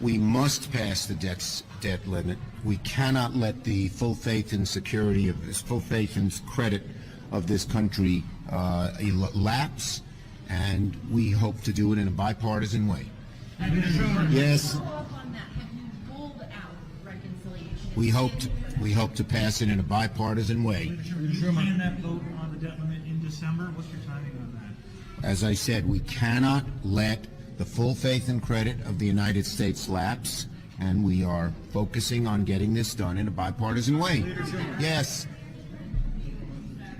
We must pass the debt limit. We cannot let the full faith and security of this, full faith and credit of this country lapse, and we hope to do it in a bipartisan way. Yes. We hope to pass it in a bipartisan way. You plan that vote on the debt limit in December? What's your timing on that? As I said, we cannot let the full faith and credit of the United States lapse, and we are focusing on getting this done in a bipartisan way. Yes.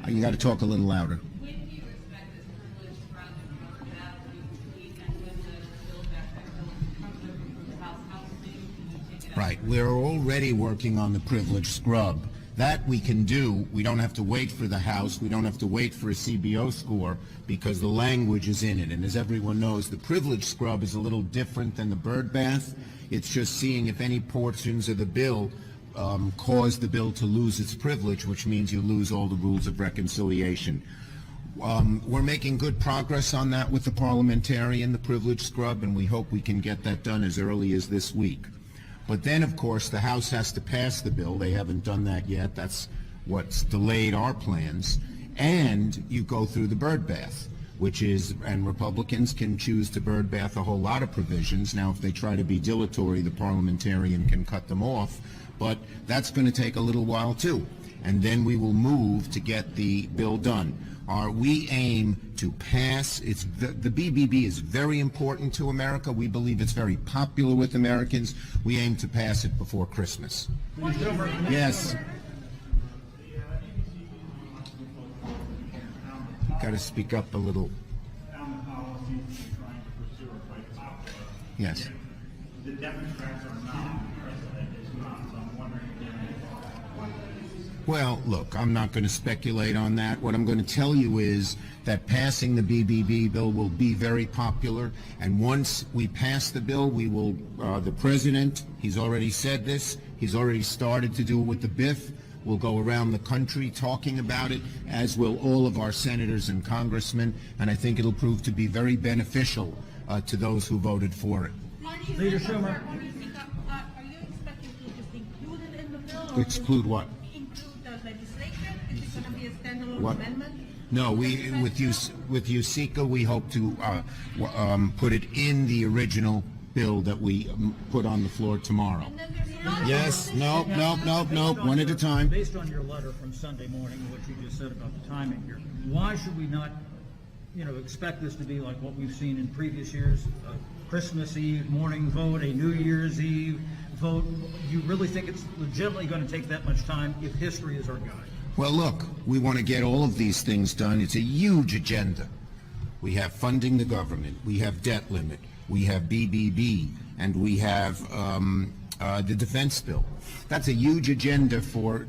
You got to talk a little louder. Right. We're already working on the privilege scrub. That we can do. We don't have to wait for the House. We don't have to wait for a CBO score because the language is in it. And as everyone knows, the privilege scrub is a little different than the bird bath. It's just seeing if any portions of the bill cause the bill to lose its privilege, which means you lose all the rules of reconciliation. We're making good progress on that with the parliamentarian, the privilege scrub, and we hope we can get that done as early as this week. But then, of course, the House has to pass the bill. They haven't done that yet. That's what's delayed our plans. And you go through the bird bath, which is, and Republicans can choose to bird bath a whole lot of provisions. Now, if they try to be dilatory, the parliamentarian can cut them off. But that's going to take a little while, too. And then we will move to get the bill done. We aim to pass, the BBB is very important to America. We believe it's very popular with Americans. We aim to pass it before Christmas. Yes. Got to speak up a little. Yes. The Democrats are not, the president is not, so I'm wondering Well, look, I'm not going to speculate on that. What I'm going to tell you is that passing the BBB bill will be very popular, and once we pass the bill, we will, the president, he's already said this, he's already started to do it with the BIF. We'll go around the country talking about it, as will all of our senators and congressmen, and I think it'll prove to be very beneficial to those who voted for it. Leader Schumer. Are you expecting to just include it in the bill? Exclude what? Include the legislation? Is it going to be a standalone What? amendment? No, with USICA, we hope to put it in the original bill that we put on the floor tomorrow. Yes, nope, one at a time. Based on your letter from Sunday morning, what you just said about the timing here, why should we not, expect this to be like what we've seen in previous years? Christmas Eve morning vote, a New Year's Eve vote. Do you really think it's legitimately going to take that much time if history is our guide? Well, look, we want to get all of these things done. It's a huge agenda. We have funding the government, we have debt limit, we have BBB, and we have the defense bill. That's a huge agenda for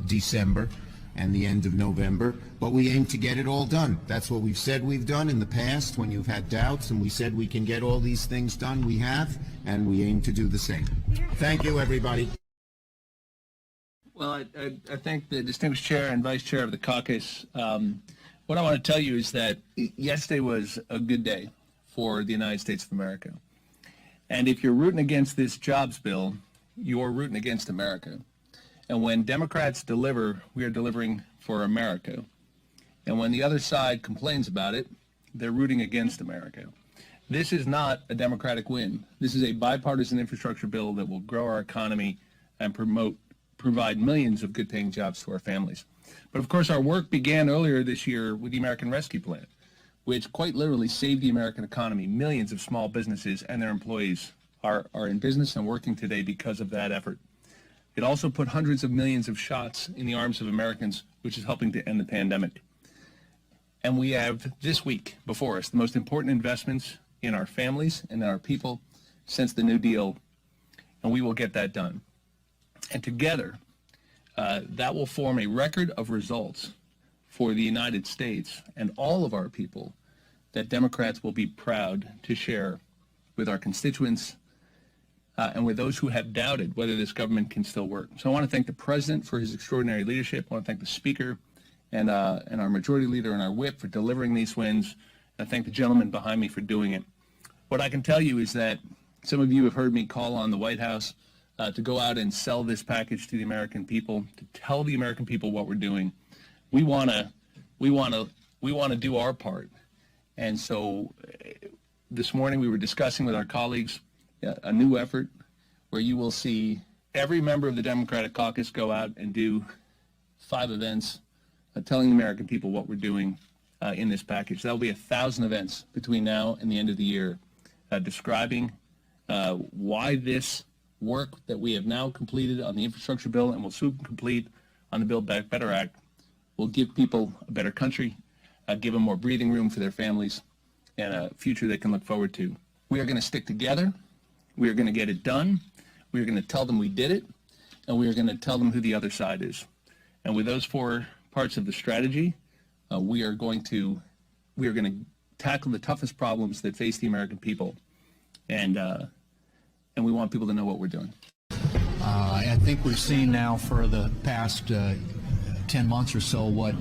December and the end of November, but we aim to get it all done. That's what we've said we've done in the past when you've had doubts, and we said we can get all these things done. We have, and we aim to do the same. Thank you, everybody. Well, I thank the distinguished chair and vice chair of the caucus. What I want to tell you is that yesterday was a good day for the United States of America. And if you're rooting against this jobs bill, you're rooting against America. And when Democrats deliver, we are delivering for America. And when the other side complains about it, they're rooting against America. This is not a Democratic win. This is a bipartisan infrastructure bill that will grow our economy and provide millions of good-paying jobs to our families. But of course, our work began earlier this year with the American Rescue Plan, which quite literally saved the American economy. Millions of small businesses and their employees are in business and working today because of that effort. It also put hundreds of millions of shots in the arms of Americans, which is helping to end the pandemic. And we have this week before us the most important investments in our families and our people since the New Deal, and we will get that done. And together, that will form a record of results for the United States and all of our people that Democrats will be proud to share with our constituents and with those who have doubted whether this government can still work. So I want to thank the President for his extraordinary leadership. I want to thank the Speaker and our Majority Leader and our Whip for delivering these wins. And I thank the gentleman behind me for doing it. What I can tell you is that Some of you have heard me call on the White House to go out and sell this package to the American people, to tell the American people what we're doing. We want to do our part. And so this morning we were discussing with our colleagues a new effort where you will see every member of the Democratic caucus go out and do 5 events telling the American people what we're doing in this package. That will be 1,000 events between now and the end of the year, describing why this work that we have now completed on the infrastructure bill and will soon complete on the Build Back Better Act will give people a better country, give them more breathing room for their families, and a future they can look forward to. We are going to stick together. We are going to get it done. We are going to tell them we did it, and we are going to tell them who the other side is. And with those 4 parts of the strategy, we are going to tackle the toughest problems that face the American people, and we want people to know what we're doing. I think we've seen now for the past 10 months or so what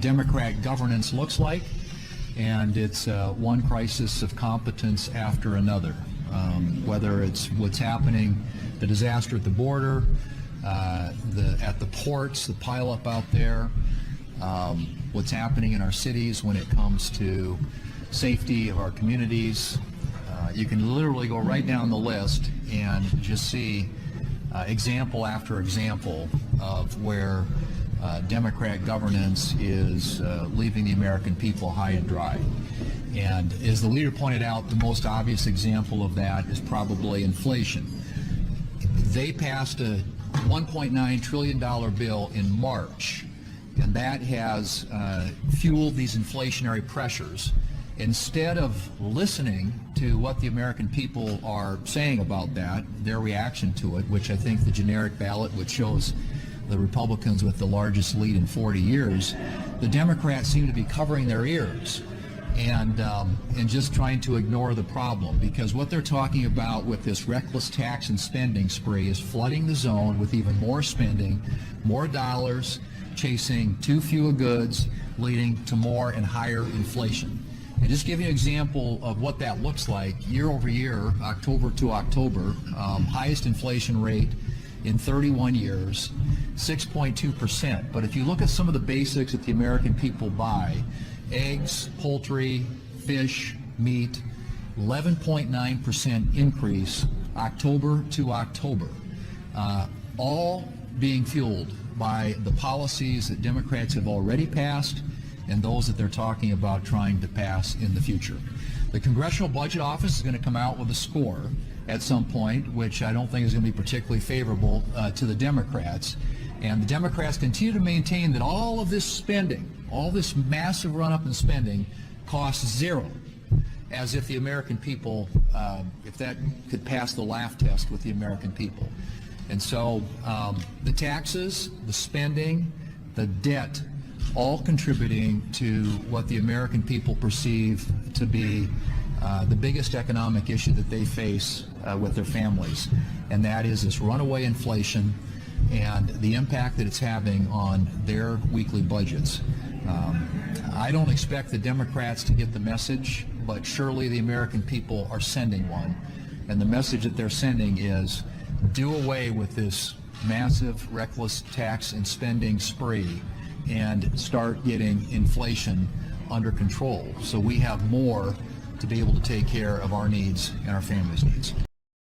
Democrat governance looks like, and it's one crisis of competence after another. Whether it's what's happening, the disaster at the border, at the ports, the pileup out there, what's happening in our cities when it comes to safety of our communities. You can literally go right down the list and just see example after example of where Democrat governance is leaving the American people high and dry. And as the leader pointed out, the most obvious example of that is probably inflation. They passed a $1.9 trillion bill in March, and that has fueled these inflationary pressures. Instead of listening to what the American people are saying about that, their reaction to it, which I think the generic ballot, which shows the Republicans with the largest lead in 40 years, the Democrats seem to be covering their ears and just trying to ignore the problem, because what they're talking about with this reckless tax and spending spree is flooding the zone with even more spending, more dollars, chasing too few goods, leading to more and higher inflation. And just give you an example of what that looks like, year over year, October to October, highest inflation rate in 31 years, 6.2%. But if you look at some of the basics that the American people buy, eggs, poultry, fish, meat, 11.9% increase October to October, all being fueled by the policies that Democrats have already passed and those that they're talking about trying to pass in the future. The Congressional Budget Office is going to come out with a score at some point, which I don't think is going to be particularly favorable to the Democrats. And the Democrats continue to maintain that all of this spending, all this massive run-up in spending, costs zero, as if the American people, if that could pass the laugh test with the American people. And so the taxes, the spending, the debt, all contributing to what the American people perceive to be the biggest economic issue that they face with their families, and that is this runaway inflation and the impact that it's having on their weekly budgets. I don't expect the Democrats to get the message, but surely the American people are sending one, and the message that they're sending is do away with this massive, reckless tax and spending spree and start getting inflation under control so we have more to be able to take care of our needs and our families' needs.